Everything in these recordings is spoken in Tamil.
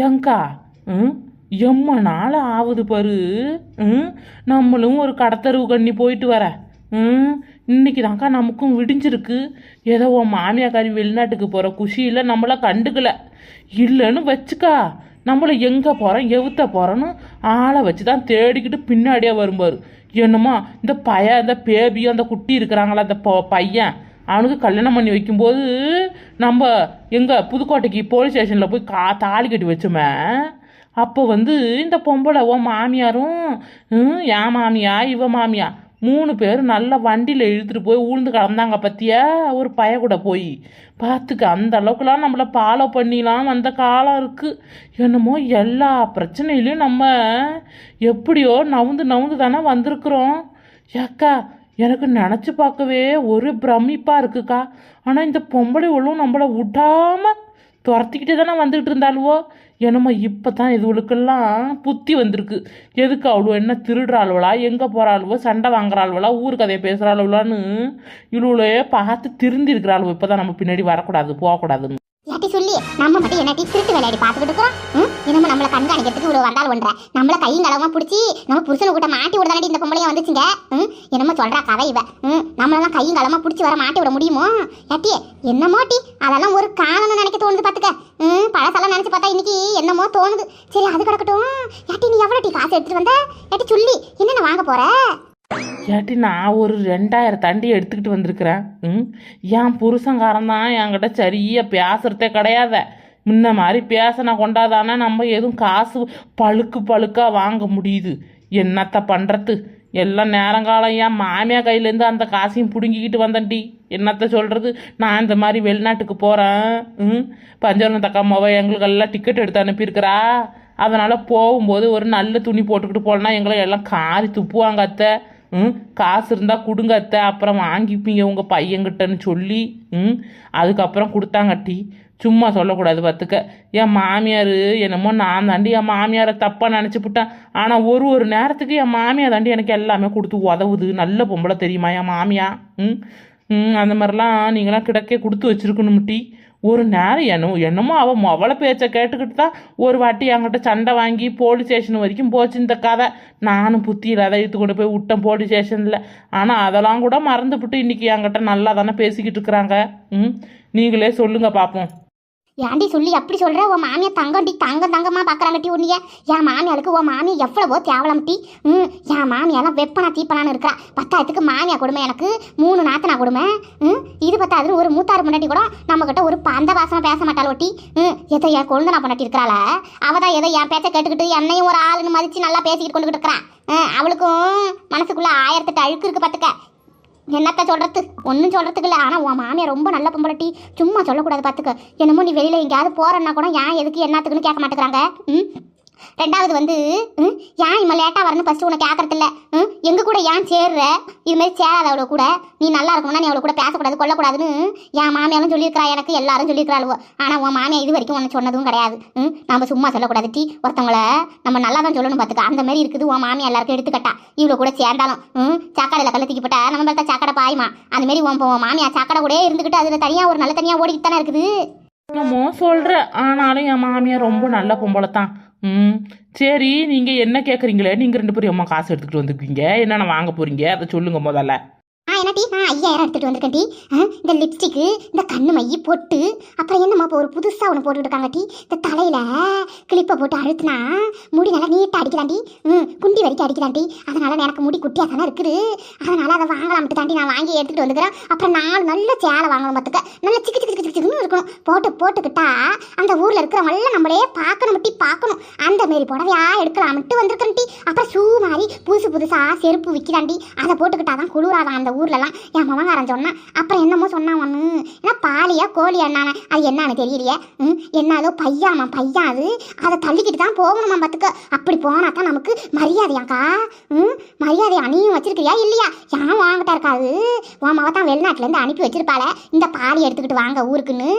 ஏங்கா எம்ம நாள் ஆகுது பாரு. நம்மளும் ஒரு கடத்தருவு கண்ணி போயிட்டு வர. இன்னைக்கு தான்க்கா நமக்கும் விடிஞ்சிருக்கு. ஏதோ உன் மாமியாக்காரி வெளிநாட்டுக்கு போகிற குஷியில் நம்மளை கண்டுக்கல. இல்லைன்னு வச்சுக்கா, நம்மளை எங்கே போகிறோம் எவுத்த போகிறோன்னு ஆளை வச்சு தான் தேடிக்கிட்டு பின்னாடியே வரும்பாரு. என்னமோ இந்த பேபியும் அந்த குட்டி இருக்கிறாங்களா அந்த பையன், அவனுக்கு கல்யாணம் பண்ணி வைக்கும்போது நம்ம எங்கள் புதுக்கோட்டைக்கு போலீஸ் ஸ்டேஷனில் போய் தாலி கட்டி வச்சோமே, அப்போ இந்த பொம்பளை ஓ மாமியாரும் என் மாமியா இவ மாமியா 3 பேர் நல்ல வண்டியில் இழுத்துட்டு போய் ஊழ்ந்து கிடந்தாங்க பற்றியா, ஒரு பய கூட போய் பார்த்துக்க. அந்த அளவுக்குலாம் நம்மளை ஃபாலோ பண்ணிலாம் வந்த காலம் இருக்குது. என்னமோ எல்லா பிரச்சனையிலையும் நம்ம எப்படியோ நவுந்து தானே வந்திருக்கிறோம். ஏக்கா எனக்கு நினச்சி பார்க்கவே ஒரு பிரமிப்பாக இருக்குக்கா. ஆனால் இந்த பொம்பளை ஒழுவும் நம்மளை விடாமல் துரத்திக்கிட்டே தானே வந்துக்கிட்டு இருந்தாளுவோ. என்னமோ இப்போ தான் இதுவளுக்கெல்லாம் புத்தி வந்திருக்கு. எதுக்கு அவ்வளோ என்ன திருடுறாளுவளா, எங்கே போகிறாளுவோ, சண்டை வாங்குறாளுவளா, ஊர் கதையை பேசுகிறாளுவலான்னு இவ்வளோ பார்த்து திருந்திருக்கிறாளுவோ. இப்போ தான் நம்ம பின்னாடி வரக்கூடாது போகக்கூடாதுன்னு யாட்டி சொல்லி நம்ம மட்டும் என்ன திருட்டு விளையாடி பார்த்துக்கிட்டு இருக்கிறோம். என்னமோ நம்மளை கண்காணிக்கிறதுக்கு இவ்வளோ வந்தால் ஒன்ற நம்மளை கையும் களவமாக பிடிச்சி நம்ம புருஷனை கூட்ட மாட்டி விடுதானடி இந்த பொம்பளையா வந்துச்சுங்க. என்னமோ சொல்கிறா கதை இவ. நம்மளெல்லாம் கையும் களமாக பிடிச்சி வர மாட்டி விட முடியுமோ யாட்டி? என்னமோட்டி அதெல்லாம் ஒரு காலம்னு நினைக்க தோணுது பார்த்துக்க. பழசெல்லாம் நினச்சி பார்த்தா இன்னைக்கு என்னமோ தோணுது. சரி அது கிடக்கட்டும். யாட்டி நீ எவ்வளோ டீ காசு எடுத்துகிட்டு வந்த? யாட்டி சொல்லி என்னென்ன வாங்க போகிற? ஏட்டி நான் ஒரு 2000 தண்டி எடுத்துக்கிட்டு வந்திருக்கிறேன். என் புருஷங்காரன் தான் என்கிட்ட சரியாக பேசுகிறதே கிடையாத. முன்ன மாதிரி பேசினா கொண்டாதானே நம்ம எதுவும் காசு பழுக்காக வாங்க முடியுது. என்னத்த பண்ணுறது, எல்லாம் நேரங்காலம் என் மாமியா கையிலேருந்து அந்த காசையும் பிடுங்கிக்கிட்டு வந்தேன்டி. என்னத்த சொல்கிறது, நான் இந்த மாதிரி வெளிநாட்டுக்கு போகிறேன். பஞ்சவரம் தக்காமாவை எங்களுக்கெல்லாம் டிக்கெட் எடுத்து அனுப்பியிருக்கிறா. அதனால் போகும்போது ஒரு நல்ல துணி போட்டுக்கிட்டு போகலன்னா எங்களை எல்லாம் காரி துப்புவாங்க அத்தை. காசு இருந்தால் கொடுங்க அத்தை, அப்புறம் வாங்கிப்பீங்க உங்கள் பையன்கிட்டன்னு சொல்லி அதுக்கப்புறம் கொடுத்தாங்கட்டி. சும்மா சொல்லக்கூடாது பார்த்துக்க. என் மாமியார் என்னமோ நான் தாண்டி என் மாமியாரை தப்பாக நினச்சிப்புட்டேன். ஆனால் ஒரு நேரத்துக்கு என் மாமியார் தாண்டி எனக்கு எல்லாமே கொடுத்து உதவுது. நல்ல பொம்பளை தெரியுமா என் மாமியா? அந்த மாதிரிலாம் நீங்களாம் கிடக்கே கொடுத்து வச்சுருக்கணும்ட்டி. ஒரு நேரம் என்னமோ அவளை பேச்சை கேட்டுக்கிட்டு தான் ஒரு வாட்டி என்கிட்ட சண்டை வாங்கி போலீஸ் ஸ்டேஷன் வரைக்கும் போச்சு இந்த கதை. நானும் புத்தியில் அதை இழுத்து கொண்டு போய் விட்டேன் போலீஸ் ஸ்டேஷனில். ஆனால் அதெல்லாம் கூட மறந்துவிட்டு இன்றைக்கி என்கிட்ட நல்லா தானே பேசிக்கிட்டு இருக்கிறாங்க. நீங்களே சொல்லுங்கள் பார்ப்போம். ஏன்டி சொல்லி அப்படி சொல்கிற? உன் மாமியை தங்கமாக பார்க்குறாங்கட்டி உன்னைய. என் மாமியாருக்கு உன் மாமியை எவ்வளவோ தேவலாம்ட்டி. என் மாமியெல்லாம் வெப்பனா தீப்பனான்னு இருக்கிறா. பத்தாயிரத்துக்கு மாமியா கொடுமை எனக்கு 3 நாத்தனா கொடுமை. இது பத்தாதுன்னு ஒரு மூத்தாறு முன்னாடி கூட நம்மக்கிட்ட ஒரு அந்த வாசமாக பேச மாட்டாள் ஒட்டி. எதை என் கொழுந்தனா பொண்டாட்டி இருக்கிறாள, அவள் தான் எதை என் பேச்சை கேட்டுக்கிட்டு என்னையும் ஒரு ஆளுன்னு மதித்து நல்லா பேசிக்கிட்டு கொண்டுக்கிட்டு இருக்கிறான். அவளுக்கும் மனசுக்குள்ளே 1008 அழுக்கு இருக்குது பார்த்துக்க. என்னத்த சொல்கிறது, ஒன்றும் சொல்கிறதுக்கு இல்லை. ஆனால் உன் மாமியார் ரொம்ப நல்ல பொம்பளட்டி, சும்மா சொல்லக்கூடாது பார்த்துக்க. என்னமோ நீ வெளியில் எங்கேயாவது போகிறன்னா கூட ஏன் எதுக்கு என்னத்துக்குன்னு கேட்க மாட்டேங்கிறாங்க. ரெண்டாவது ஏன் இம்மா லேட்டாக வரணும் ஃபஸ்ட்டு உனக்கு கேட்கறதில்ல. எங்கள் கூட ஏன் சேர்ற? இதுமாரி சேராத அவளை கூட. நீ நல்லா இருக்கணும்னா நீ அவளை கூட பேசக்கூடாது கொல்லக்கூடாதுன்னு என் மாமியாரும் சொல்லியிருக்கிறா, எனக்கு எல்லாரும் சொல்லியிருக்கிறாளுவோ. ஆனால் உன் மாமியா இது வரைக்கும் ஒன்று சொன்னதும் கிடையாது. நம்ம சும்மா சொல்லக்கூடாது டீ. ஒருத்தவங்கள நம்ம நல்லா தான் சொல்லணும் பார்த்துக்க. அந்த மாதிரி இருக்குது உன் மாமியா எல்லாருக்கும் எடுத்துக்கட்டா. இவ்வளோ கூட சேர்ந்தாலும் சாக்கடையில் கல்ல தூக்கி போட்டா நம்ம மேலே சாக்கடை பாயுமா? அதுமாரி உன் மாமியா சாக்கடை கூட இருந்துக்கிட்டு அதில் தனியாக ஒரு நல்ல தனியாக ஓடிக்கிட்டு தானே இருக்குது. என்னமோ சொல்கிறேன். ஆனாலும் என் மாமியார் ரொம்ப நல்ல பொம்பளை தான். சரி, நீங்கள் என்ன கேட்குறீங்களே? நீங்கள் 2 பேரும் அம்மா காசு எடுத்துக்கிட்டு வந்துருக்கீங்க, என்னென்ன வாங்க போகிறீங்க அதை சொல்லுங்க முதல்ல. என்ன டீ? 5000 எடுத்துகிட்டு வந்திருக்கேன் டீ. இந்த லிப்ஸ்டிக்கு, இந்த கண்ணு மை பொட்டு, அப்புறம் என்னம்மா இப்போ ஒரு புதுசாக ஒன்று போட்டுக்கிட்டு இருக்காங்க டீ. இந்த தலையில் கிளிப்பை போட்டு அழுத்தினா முடி நல்லா நீட்டாக அடிக்கிறாண்டி. குண்டி வரைக்கும் அடிக்கிறாண்டி. அதனால் எனக்கு முடி குட்டியாக தானே இருக்குது. அதனால் அதை வாங்கலாம்ட்டு தாண்டி நான் வாங்கி எடுத்துகிட்டு வந்துக்கிறேன். அப்புறம் 4 நல்ல சேலை வாங்கணும் பார்த்துக்க. நல்லா சிக்கு சிக்கு சிக்கு சிக்குன்னு இருக்கணும். போட்டுக்கிட்டா அந்த ஊரில் இருக்கிறவங்களாம் நம்மளே பார்க்கணும் டீ, பார்க்கணும். அந்த மாரி புடவையா எடுக்கலாம்ட்டு வந்திருக்கிறேன் டீ. அப்புறம் ஷூ மாதிரி புதுசாக செருப்பு விற்கிறாண்டி. அதை போட்டுக்கிட்டா தான் குளிராதான் அந்த ஊர்லலாம். என் மகங்காரன் சொன்னான். அப்புறம் என்னமோ சொன்னான் ஒன்று, ஏன்னா பாலியா கோழி என்னான அது என்னன்னு தெரியலையே. என்னதோ பையன் அது அதை தள்ளிக்கிட்டு தான் போகணுமா பார்த்துக்க. அப்படி போனா தான் நமக்கு மரியாதையாக்கா. மரியாதை அணியும் வச்சிருக்கிறியா இல்லையா? ஏன் வாங்கிட்டா இருக்காது. உன் மக தான் வெளிநாட்டிலேருந்து அனுப்பி வச்சிருப்பாள இந்த பாலி எடுத்துக்கிட்டு வாங்க ஊருக்குன்னு.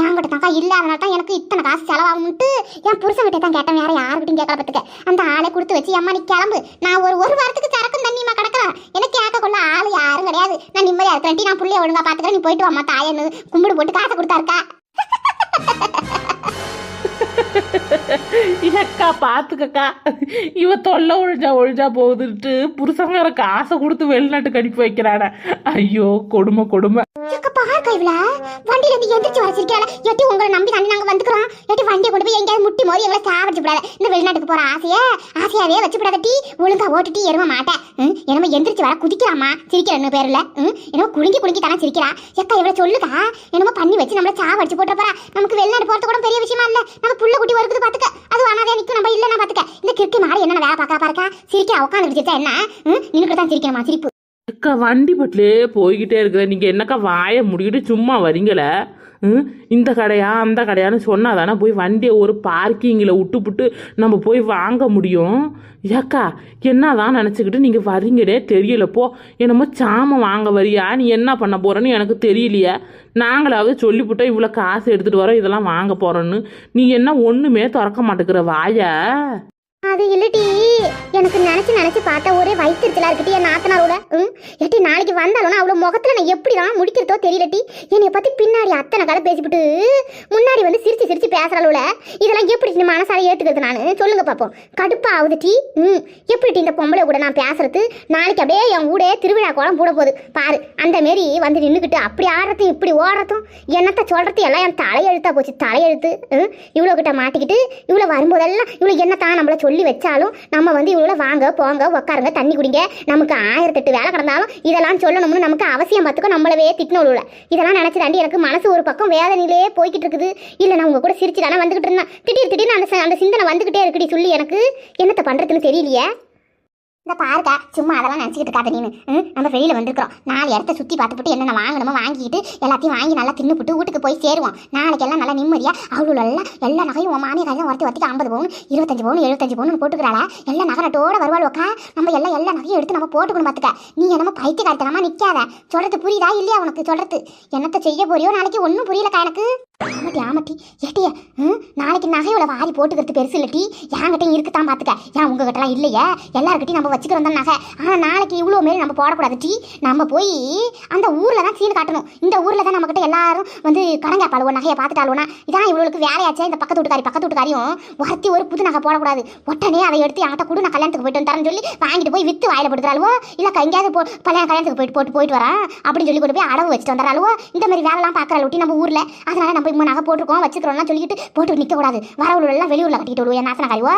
என்கிட்ட தான்க்கா இல்லை. அதனால தான் எனக்கு இத்தனை காசு செலவாகும்ட்டு என் புருஷன் கிட்டே தான் கேட்டேன். வேற யாருக்கிட்டையும் கேட்கல பார்த்துக்க. அந்த ஆளை கொடுத்து வச்சு அம்மா நீ கிளம்பு, நான் ஒரு வாரத்துக்கு சரக்கும் தண்ணியமா கிடக்கிறேன், எனக்கு கேட்க கொள்ள ஆள் யாரும் கிடையாது, நான் நிம்மதியாக இருக்கிறேன், நான் புள்ளைய ஒழுங்கா பார்த்துக்கிறேன், நீ போயிட்டு வாமா தாயன்னு கும்பிடு போட்டு காசை கொடுத்தாருக்கா. ஏக்கா பாத்துக்கக்கா, இவ தொல்லை ஒழிஞ்சா போகுதுன்ட்டு புருஷங்க காசை கொடுத்து வெளிநாட்டுக்கு அனுப்பி வைக்கிறான. ஐயோ கொடுமை கொடுமை. பாருக்கா இவள வண்டியில இருந்து எந்திரிச்சு வச்சிருக்காள. எட்டி உங்களை நம்பி தாண்டி நாங்க வந்துக்கிறோம். எட்டி வண்டியை கொண்டு போய் எங்கேயாவது முட்டி மோதி எங்களை சாவடிச்சு விடாத. இந்த வெளிநாட்டுக்கு போற ஆசையாவே வச்சு விடாத டி. ஒழுங்கா ஓட்டுட்டி எரும மாட்டேன். என்னமோ எந்திரிச்சு வர குதிக்கிறாமா சிரிக்கிறன்னு பேர்ல. என்னமோ குலுங்கி தானே சிரிக்கிறா. எக்கா இவளை சொல்லுக்கா. என்னமோ பண்ணி வச்சு நம்மள சாவடிச்சு போட்டு போறா. நமக்கு வெளிநாடு போறது கூட பெரிய விஷயமா இல்ல. நம்ம புள்ள குட்டி வருது பாத்துக்க. அது அனாதே நிக்கும். நம்ம இல்ல நான் பாத்துக்க. இந்த கிறுக்கி மாறி என்ன வேலை பாக்கா பாருக்கா. சிரிக்க உட்காந்து சிரிச்சா என்ன நின்னுக்கு தான் சிரிக்கணுமா சிரிப்பு. அக்கா வண்டி பட்டிலே போய்கிட்டே இருக்கிற நீங்க என்னக்கா வாயை முடிக்கிட்டு சும்மா வரீங்கள? இந்த கடையா அந்த கடையான்னு சொன்னா தானே போய் வண்டியை ஒரு பார்க்கிங்கில் விட்டுப்புட்டு நம்ம போய் வாங்க முடியும். ஏக்கா என்னதான் நினச்சிக்கிட்டு நீங்கள் வரீங்களே தெரியலப்போ. என்னமோ சாமம் வாங்க வரியா, நீ என்ன பண்ண போறன்னு எனக்கு தெரியலையே. நாங்களாவது சொல்லிவிட்டோம் இவ்வளோ காசு எடுத்துகிட்டு வரோம் இதெல்லாம் வாங்க போகிறோன்னு. நீ என்ன ஒன்றுமே திறக்க மாட்டேங்கிற வாயை. அது இல்லட்டி எனக்கு நினைச்சு பார்த்தா ஒரே வயிற்றுச்சலா இருக்கட்டி என் நாத்தனாரோட. எட்டி நாளைக்கு வந்தாலும் அவ்வளோ முகத்துல நான் எப்படிதான் முடிக்கிறதோ தெரியலட்டி. என்னைய பத்தி பின்னாடி அத்தனை கதை பேசிவிட்டு முன்னாடி வந்து சிரிச்சு பேசுறாளோல. இதெல்லாம் எப்படி மனசால ஏத்துக்கிறது நான் சொல்லுங்க பாப்போம். கடுப்பா ஆகுது டி. எப்படி இந்த பொம்பளை கூட நான் பேசுறது. நாளைக்கு அப்படியே என் கூட திருவிழா கோலம் போட போகுது பாரு. அந்த மாரி வந்து நின்றுக்கிட்டு அப்படி ஆடுறதும் இப்படி ஓடுறதும் என்னத்த சொல்றது எல்லாம் என் தலையெழுத்தா போச்சு. தலையெழுத்து இவ்வளோ கிட்ட மாட்டிக்கிட்டு இவ்வளோ வரும்போதெல்லாம் இவ்வளோ என்னத்தான் நம்மள சொல்லி வச்சாலும் நம்ம வந்து இவ்வளோ வாங்க போங்க உட்காருங்க தண்ணி குடிங்க நமக்கு 1008 வேலை கிடந்தாலும் இதெல்லாம் சொல்லணும்னு நமக்கு அவசியம் பார்த்துக்கோ. நம்மளவே திட்டினோட இதெல்லாம் நினைச்சு தாண்டி எனக்கு மனசு ஒரு பக்கம் வேதனையிலே போய்கிட்டு இருக்குது. இல்லை நான் உங்க கூட சிரிச்சு தானே வந்துகிட்டு இருந்தேன். திடீர்னு அந்த சிந்தனை வந்துகிட்டே இருக்குடி. சொல்லி எனக்கு என்னத்தை பண்றதுன்னு தெரியலையே. இந்த பாருக்கா சும்மா அதெல்லாம் நினச்சிக்கிட்டு இருக்காத நீனு. நம்ம வெளியில் வந்திருக்கிறோம். 4 இடத்த சுற்றி பார்த்துட்டு என்னென்ன வாங்கணுமோ வாங்கிக்கிட்டு எல்லாத்தையும் வாங்கி நல்லா தின்னுபிட்டு வீட்டுக்கு போய் சேருவோம். நாளைக்கு எல்லாம் நல்லா நிம்மதியாக அவ்வளோ எல்லா நகையும் உன் மாமியை கையில் ஒருத்தி 50 பவுன் 25 பவுன் 75 பவுன் போட்டுக்கிறாளா. எல்லா நகரத்தோட வருவாளுக்கா. நம்ம எல்லா நகையும் எடுத்து நம்ம போட்டுக்கணும் பார்த்துக்க. நீ என்னமோ பைத்தியக்காரத்தனமா நிற்காத. சொல்கிறது புரியுதா இல்லையா உனக்கு? சொல்கிறது என்னத்தை செய்ய போறியோ நாளைக்கு ஒன்றும் புரியலக்கா எனக்கு. ஆமாட்டி ஏட்டிய நாளைக்கு நகையோட வாரி போட்டுக்கிறது பெருசு இல்லட்டி. என்கிட்டையும் இருக்குத்தான் பார்த்துக்க. ஏன் உங்ககிட்டலாம் இல்லையே. எல்லாருக்கிட்டையும் நம்ம வச்சுக்கிறோம் தான் நகை. ஆனால் நாளைக்கு இவ்வளோ மாரி நம்ம போடக்கூடாது டி. நம்ம போய் அந்த ஊரில் தான் சீன் காட்டணும். இந்த ஊரில் தான் நம்மக்கிட்ட எல்லாரும் வந்து கடன் கேட்பாளுவோம். நகையை பார்த்துட்டாளுவோனா இதான் இவ்வளோக்கு வேலையாச்சே. இந்த பக்கத்து வீட்டுக்காரியும் ஒருத்தி ஒரு புது நகை போடக்கூடாது. உடனே அதை எடுத்து என்கிட்ட கூட நான் கல்யாணத்துக்கு போயிட்டு வந்துறேன்னு சொல்லி வாங்கிட்டு போய் விற்று வாயில போட்டுக்கிறாளுவோ. இல்லை எங்கேயாவது கல்யாணத்துக்கு போயிட்டு வரேன் அப்படின்னு சொல்லி கொண்டு போய் அடவு வச்சுட்டு வந்துடுறாளுவோ. இந்த மாதிரி வேலைலாம் பார்க்குறாள் ஒட்டி நம்ம ஊரில். அதனால நம்ம இப்போ நகை போட்டுருக்கோம் வச்சுக்கிறோம்லாம் சொல்லிட்டு போட்டு நிற்கக்கூடாது. வரவுள்ள எல்லாம் வெளியூரில் கட்டிட்டு விடுவோம். என் நாத்தனாரிவோ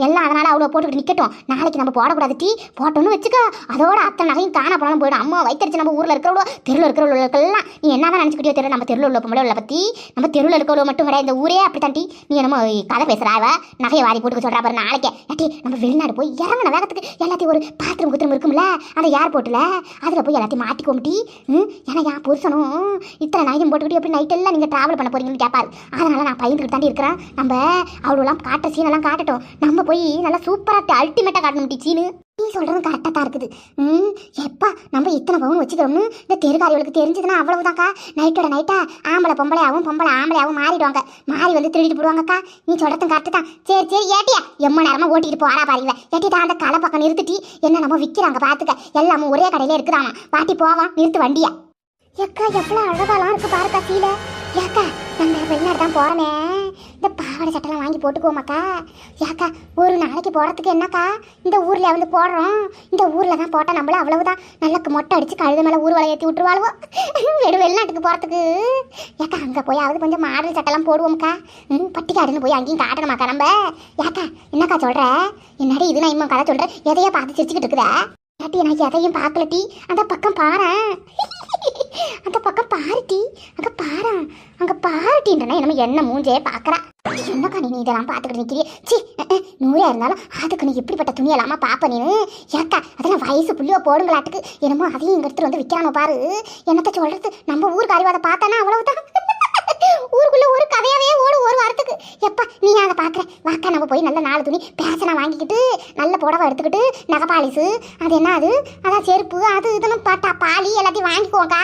எல்லாம் அதனால அவ்வளோ போட்டுக்கிட்டு நிற்கட்டும். நாளைக்கு நம்ம போடக்கூடாது டி. போட்டோன்னு வச்சுக்க அதோட அத்தனை நகையும் காண போனாலும் போயிடும். அம்மா வைத்தறிச்சு நம்ம ஊரில் இருக்கிறவளோ தெருவில் இருக்கிறவங்களுக்கெல்லாம் நீ என்ன தான் நினச்சிக்கிட்டோ தெரியல. நம்ம தெருவில் உள்ள பொம்பளை பற்றி நம்ம தெருவில் இருக்கிறவளோ மட்டும் கிடையாது. இந்த ஊரே அப்படி தாண்டி நீ என்னமோ கதை பேசுகிறாவ. நகையை வாரி போட்டுக்க சொல்கிறா பாரு. நாளைக்கே ஏட்டி நம்ம வெளிநாடு போய் இறங்கின வேகத்துக்கு எல்லாத்தையும் ஒரு பாத்ரூம் இருக்கும்ல அந்த ஏர்போர்ட்டில் அதில் போய் எல்லாத்தையும் மாட்டிக்கோமிட்டி. ஏன்னா என் புருஷனும் இத்தனை நகையும் போட்டுக்கிட்டு எப்படி நைட் எல்லாம் நீங்கள் ட்ராவல் பண்ண போறீங்கன்னு கேட்பாரு. அதனால நான் பயந்துக்கிட்டு தாண்டி இருக்கிறேன். நம்ம அவ்வளோலாம் காட்டுற சீனெல்லாம் காட்டட்டும். நம்ம போய் நல்லா சூப்பராக அல்டிமேட்டாக காட்டணும் டி சீனு. நீ சொல்கிறது கரெக்டாக தான் இருக்குது. எப்பா நம்ம இத்தனை பவுன் வச்சுக்கிறோம்னு இந்த தெருக்காரிகளுக்கு தெரிஞ்சதுன்னா அவ்வளவுதான்க்கா. நைட்டோட நைட்டா ஆம்பளை பொம்பளையாகவும் மாறிடுவாங்க. மாறி வந்து திருடிட்டு போடுவாங்கக்கா. நீ சொல்கிறதும் கரெக்டு தான். சரி ஏட்டியா எம்ம நேரமாக ஓட்டிட்டு போறா பாருங்க. ஏட்டிட்டா அந்த கடை பக்கம் நிறுத்திட்டி என்ன நம்ம விற்கிறாங்க பார்த்துக்க. எல்லாமும் ஒரே கடையிலே இருக்குதாமா. பாட்டி போவான் நிறுத்து வண்டியா. ஏக்கா எவ்வளோ அழகாலாம் இருக்கு பாருக்கா கீழே. ஏக்கா நம்ம வெளிநாடு தான் போகிறோமே. இந்த பாவாடை சட்டெல்லாம் வாங்கி போட்டுக்குவோமாக்கா. ஏக்கா ஒரு நாளைக்கு போடுறதுக்கு என்னக்கா இந்த ஊரில் வந்து போடுறோம். இந்த ஊரில் தான் போட்டால் நம்மள அவ்வளவுதான் நல்லா மொட்டை அடித்து கழுத மேலே ஊர்வலை ஏற்றி விட்டுருவாளுவோ. வெளிநாட்டுக்கு போகிறதுக்கு ஏக்கா அங்கே போயாவது கொஞ்சம் மாடல் சட்டெல்லாம் போடுவோம்க்கா. பட்டிக்காடுன்னு போய் அங்கேயும் காட்டணுமாக்கா நம்ம. ஏக்கா என்னக்கா சொல்கிற? என்னடி இது நான் இன்னும் கதை சொல்கிறேன். எதையோ பார்த்து சிரிச்சுக்கிட்டு இருக்குதா? ஏட்டி நான் எதையும் பார்க்கல டி. அந்த பக்கம் பாரு. அந்த பக்கம் பாருட்டி. அங்கே பாருட்டின்றனா நம்ம என்ன மூஞ்சே பார்க்குறா. என்னக்கா நீ இதெல்லாம் பார்த்துக்கிட்டு நிற்கிறீ? சி 100 இருந்தாலும் அதுக்கு நீ எப்படிப்பட்ட துணி இல்லாமல் பார்ப்ப நீ. ஏக்கா அதெல்லாம் வயசு புள்ளியோ போடுங்களாட்டுக்கு என்னமோ அதையும் இங்கே எடுத்துகிட்டு வந்து விற்கிறானோ பாரு. என்னத்தை சொல்கிறது நம்ம ஊருக்கு அறிவாதை பார்த்தானா அவ்வளவுதான். ஊருக்குள்ள ஒரு கதையாவே ஓடும் ஒரு வாரத்துக்கு. எப்பா நீ அதை பார்க்குற வாக்கா நம்ம போய் நல்ல 4 துணி பேசனா வாங்கிக்கிட்டு நல்ல புடவை எடுத்துக்கிட்டு நகை பாலிசு அது என்ன அது அதான் செருப்பு அது இதுன்னு பாட்டா பாலி எல்லாத்தையும் வாங்கிக்குவோக்கா.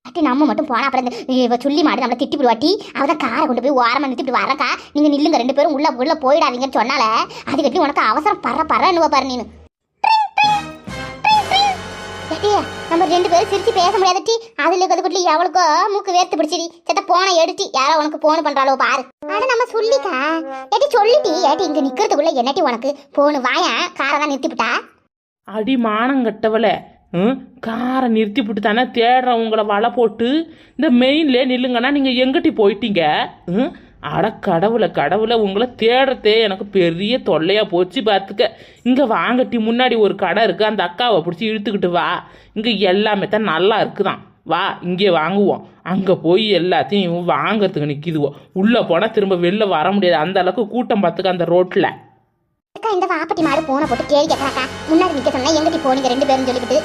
அட்டி நம்ம மட்டும் போனால் அப்புறம் சொல்லி மாடு நம்மளை திட்டி விடுவாட்டி. அவதான் காரை கொண்டு போய் ஓரமாக நிறுத்திட்டு வரக்கா. நீங்கள் நில்லுங்க 2 பேரும் உள்ள போயிடாதீங்கன்னு சொன்னால அது கட்டி உனக்கு அவசரம் பற என்னவோ பாரு நீனு. டீ நம்ம 2 பேரும் சிரிச்சு பேச முடியாத டீ. அதுல கதுக்குட்டி எவளுக்கோ மூக்கு வேர்த்து பிடிச்சிடி. செத்த போனை எடுத்தி யாரோ உனக்கு போன் பண்றாளோ பாரு. அட நம்ம சொல்லிக்கா ஏட்டி சொல்லிட்டி. ஏட்டி இங்க நிக்கிறதுக்குள்ள என்னட்டி உனக்கு போனு வாயா காரை தான் நிறுத்திவிட்டா. அடி மானங்கட்டவளே, காரை நிறுத்திவிட்டு தானே தேடுறேன் உங்களை வலை போட்டு. இந்த மெயின்லேயே நில்லுங்கன்னா நீங்கள் எங்கிட்டி போயிட்டீங்க? அட கடவுளை கடவுளை, உங்களை தேடுறதே எனக்கு பெரிய தொல்லையாக போச்சு பார்த்துக்க. இங்கே வாங்கட்டி முன்னாடி ஒரு கடை இருக்குது, அந்த அக்காவை பிடிச்சி இழுத்துக்கிட்டு வா. இங்கே எல்லாமே தான் நல்லா இருக்குதான். வா இங்கே வாங்குவோம். அங்கே போய் எல்லாத்தையும் வாங்கிறதுக்கு நிற்கிதுவோம். உள்ளே போனால் திரும்ப வெளில வர முடியாது, அந்த அளவுக்கு கூட்டம் பார்த்துக்க அந்த ரோட்டில். அக்கா இந்த வாப்பட்டி மாடு போனை போட்டு கேள்வி கேட்கறாக்கா. முன்னாடி நிக்க சொன்னா எங்கடி போனீங்க 2 பேரும் சொல்லிக்கிட்டு.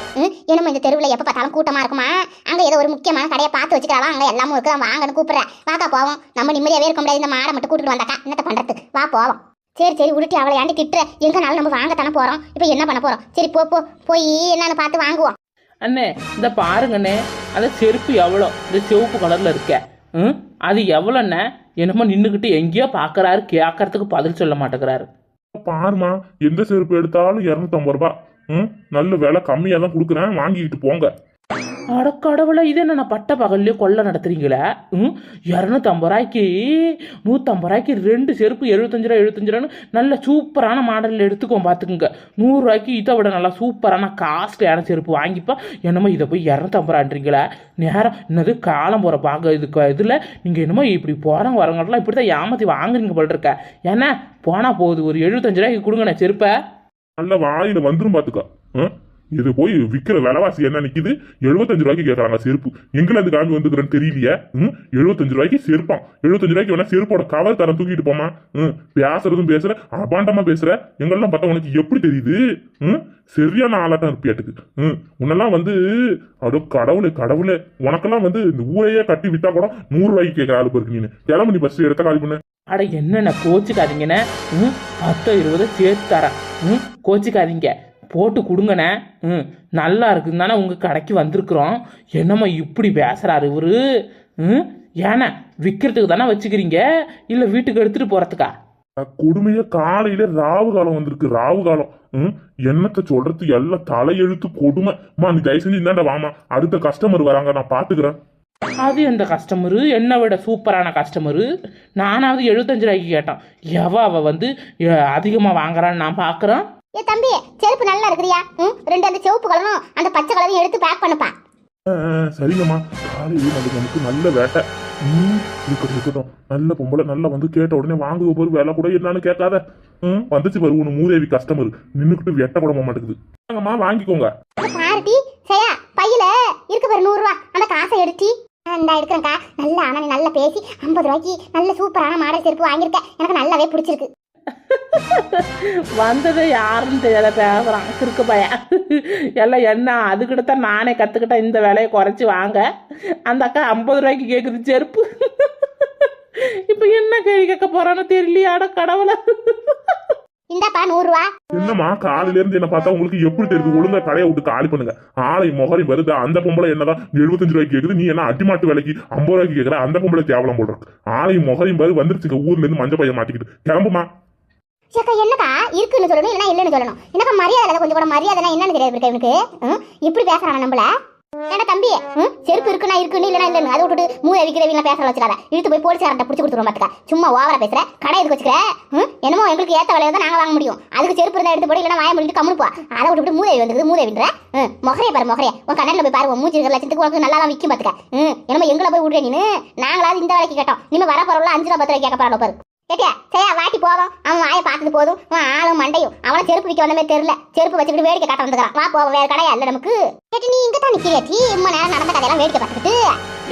என்னமோ இந்த தெருவில் எப்போ பார்த்தாலும் கூட்டமா இருக்குமா? அங்க ஏதோ ஒரு முக்கியமான கடையை பார்த்து வச்சுக்கலாம். அங்க எல்லாமும் இருக்கு, வாங்கன்னு கூப்பிடுறேன். வாக்கா போவோம். நம்ம நிம்மதியாவே இருக்க முடியாது, இந்த மாடை மட்டும் கூட்டிட்டு வந்தாக்கா என்னத்த பண்றது? வா போவோம். சரி உருட்டி அவளை ஏண்டி திட்டுற? எங்கனாலும் நம்ம வாங்கத்தானே போறோம். இப்போ என்ன பண்ண போறோம்? சரி போய் என்னன்னு பார்த்து வாங்குவோம். அண்ணே இந்த பாருங்கண்ணே, அந்த செருப்பு எவ்வளோ? இந்த சிவப்பு கலரில் இருக்க அது எவ்வளோண்ணே? என்னமோ நின்றுக்கிட்டு எங்கேயோ பார்க்குறாரு, கேட்கறதுக்கு பதில் சொல்ல மாட்டேங்கிறாரு. பாருமா, எந்த செருப்பு எடுத்தாலும் 250 ரூபாய். நல்ல விலை கம்மியாக தான் கொடுக்குறேன், வாங்கிக்கிட்டு போங்க. அடக்கடவுளை, இது என்ன பட்ட பகல்லையோ கொள்ள நடத்துறீங்களே? 250 ரூபாய்க்கு 150 ரூபாய்க்கு 2 செருப்பு 75 ரூபான்னு நல்ல சூப்பரான மாடலில் எடுத்துக்கோம் பார்த்துக்குங்க. 100 ரூபாய்க்கு இதை விட நல்லா சூப்பரான காஸ்ட்லியான செருப்பு வாங்கிப்பா. என்னமோ இதை போய் 250 ரூபான்றீங்களே? நேரம் என்னது காலம் போகிற பார்க்க இதுக்கு இதில் நீங்கள் என்னமோ இப்படி போகிறவங்க வரவங்கலாம் இப்படி தான் ஏமாற்றி வாங்குறீங்க போல் இருக்க. ஏன்னா போனால் போகுது, ஒரு 75 ரூபாய்க்கு கொடுங்கண்ணே செருப்பை. நல்ல வாயில வந்துடும் பார்த்துக்கா. இது போய் விற்கிற விலைவாசி என்ன நிற்கிது? 75 ரூபாய்க்கு கேட்குறாங்க செருப்பு. எங்களை அது காமி வந்துக்கிறேன்னு தெரியலையே. 75 ரூபாய்க்கு செருப்பான். 75 ரூபாய்க்கு வேணா செருப்போட கவர் தரம் தூக்கிட்டு போமா? பேசுறதும் பேசுற, அபாண்டமா பேசுற. எங்கெல்லாம் பார்த்தா உனக்கு எப்படி தெரியுது? சரியான ஆளாட்டம் இருப்பியாட்டுக்கு. உன்னெல்லாம் வந்து அதோ கடவுளே உனக்கெல்லாம் வந்து இந்த ஊரையே கட்டி விட்டா கூட 100 ரூபாய்க்கு கேட்குற ஆளு இருக்கு. நீ கிளம்பு, நீ ஃபர்ஸ்ட் இடத்த காலி பண்ணு. அட என்னென்ன கோச்சிக்காதீங்கண்ணே, 10 20 சேர்த்து தரேன். கோச்சிக்காதீங்க, போட்டு கொடுங்கண்ணே. நல்லா இருக்குன்னு தானே உங்கள் கடைக்கு வந்திருக்குறோம். என்னம்மா இப்படி பேசுகிறாரு இவரு? ஏன்னா விற்கிறதுக்கு தானே வச்சுக்கிறீங்க, இல்லை வீட்டுக்கு எடுத்துகிட்டு போகிறதுக்கா? கொடுமைய காலையில ராவு காலம் வந்திருக்கு, ராவு காலம். என்னத்த சொல்றது, எல்லாம் தலையெழுத்து கொடுமை. நீ தயவு செஞ்சு இந்தாண்ட வாமா, அடுத்த கஸ்டமர் வராங்க, நான் பாத்துக்கிறேன். அது எந்த கஸ்டமரு? என்னை விட சூப்பரான கஸ்டமரு. நானாவது 75 ரூபாய்க்கு கேட்டோம். அவ வந்து அதிகமாக வாங்குறான்னு நான் பார்க்குறேன். ஏ தம்பி, செருப்பு நல்லா இருக்குறியா? 2 அந்த சிவப்பு கலரும் அந்த பச்சை கலரையும் எடுத்து பேக் பண்ணுப்பா. சரிங்கம்மா, காலையில நமக்கு நல்ல வேட்டை. இருக்கட்டும். நல்ல பொம்பளை நல்லா வந்து கேட்ட உடனே வாங்குவ போது வேலை கூட என்னன்னு கேட்காத. வந்துச்சு பாரு உன் மூதேவி கஸ்டமர், நின்னுக்கிட்டு வெட்ட கூட மாட்டேங்குது. வாங்கம்மா வாங்கிக்கோங்க. பாருட்டி சயா, பையில இருக்கு பாரு 100 ரூபா. அந்த காசை எடுத்தி இந்த எடுக்கிறேன்க்கா. நல்லா ஆனா நீ நல்லா பேசி 50 ரூபாய்க்கு நல்ல சூப்பரான மாடல் செருப்பு வாங்கியிருக்க. எனக்கு நல்லாவே பிடிச்சிருக்கு. வந்ததை யாருன்னு தெரியாத பேசுகிறான் கிறுக்கு பையன். எல்லாம் என்ன அதுக்கிட்டத்தான் நானே கற்றுக்கிட்டேன் இந்த விலையை குறைச்சி வாங்க. அந்த அக்கா 50 ரூபாய்க்கு கேட்குது செருப்பு. இப்போ என்ன கேள்வி கேட்க போறான்னு தெரியலையாட கடவுளை. இந்தாப்பா 100 ரூபா. என்னம்மா காலையில இருந்து என்ன பார்த்தா உங்களுக்கு எப்படி தெரியுது? ஒழுங்கா கடையை விட்டு காலி பண்ணுங்க. ஆளை முகரி வருது. அந்த பொம்பளை என்னதான் 75 ரூபாய்க்கு கேக்குது, நீ என்ன அட்டிமாட்டு விலைக்கு 50 ரூபாய்க்கு கேட்கற? அந்த பொம்பளை கேவலம் போடுறது. ஆளை முகரையும் பாரு வந்துருச்சுங்க, ஊர்ல இருந்து மஞ்சள் பையன் மாட்டிக்கிட்டு. கிளம்புமா. சேக்கா என்னக்கா இருக்குன்னு சொல்லணும், இல்லைன்னா இல்லைன்னு சொல்லணும். என்னக்கா மரியாதை கொஞ்சம் கூட மரியாதைனா என்னன்னு தெரியாது இவனுக்கு. இப்படி பேசுறான் நம்மள. ஏன்னா தம்பி, செருப்பு இருக்குன்னா இருக்குன்னு, இல்லைன்னா இல்லைன்னு அதை விட்டுட்டு மூளை விற்கிறவங்க பேச வச்சுக்காத. இழுத்து போய் போலீஸ்காரன் பிடிச்சி கொடுத்துருவோம் பார்த்துக்க. சும்மா ஓவரா பேசுற, கடை எதுக்கு வச்சுக்கிற? என்னமோ எங்களுக்கு ஏற்ற விலையை தான் நாங்கள் வாங்க முடியும். அதுக்கு செருப்பு இருந்தால் எடுத்து போய், இல்லைன்னா வாய முடிஞ்சு கம்முப்பா. அதை விட்டு மூதை வந்துருக்குது, மூதை விடுற. மொகரைய பாரு மொகரைய. உன் கண்ணாடியில் போய் பாரு, உன் மூஞ்சி 2 லட்சத்துக்கு உனக்கு நல்லா தான் விற்கும் பார்த்துக்க. என்னமோ எங்களை போய் விடுறேன் நீ. நாங்களாவது இந்த வேலைக்கு கேட்டோம், நீங்க வர போறவங்கள 5 ரூபா 10 ரூபாய் கேட்க போறாங்க பாரு. கேட்டியா சரியா, வாட்டி போவோம். அவன் வாயை பார்த்தது போதும், அவன் ஆளும் மண்டையும். அவனை செருப்பு விற்க வந்தமே தெரியல, செருப்பு வச்சுக்கிட்டு வேடிக்கை காட்ட வந்துக்கிறான். வா போவோம், வேற கடையா இல்லை நமக்கு. கேட்டு நீ இங்கே தான் நிற்கிறியாச்சி, இம்மா நேரம் நடந்த கதையெல்லாம் வேடிக்கை பார்த்துக்கிட்டு.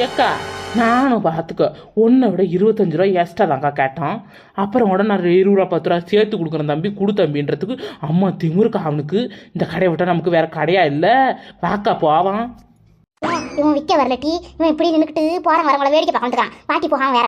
ஏக்கா நானும் பார்த்துக்க, ஒன்றை விட 25 ரூபா எக்ஸ்ட்ரா தாங்க்கா கேட்டான். அப்புறம் கூட நான் 20 ரூபா 10 ரூபா சேர்த்து கொடுக்குறேன் தம்பி, தம்பின்றதுக்கு அம்மா திமுருக்கா அவனுக்கு. இந்த கடையை விட்டால் நமக்கு வேற கடையா இல்லை, வாக்கா போவான். இவன் விற்க வரல டி, இவன் இப்படி நின்றுக்கிட்டு போற வரவங்கள வேடிக்கை பார்க்க வந்துக்கிறான். வாட்டி போகாம வேற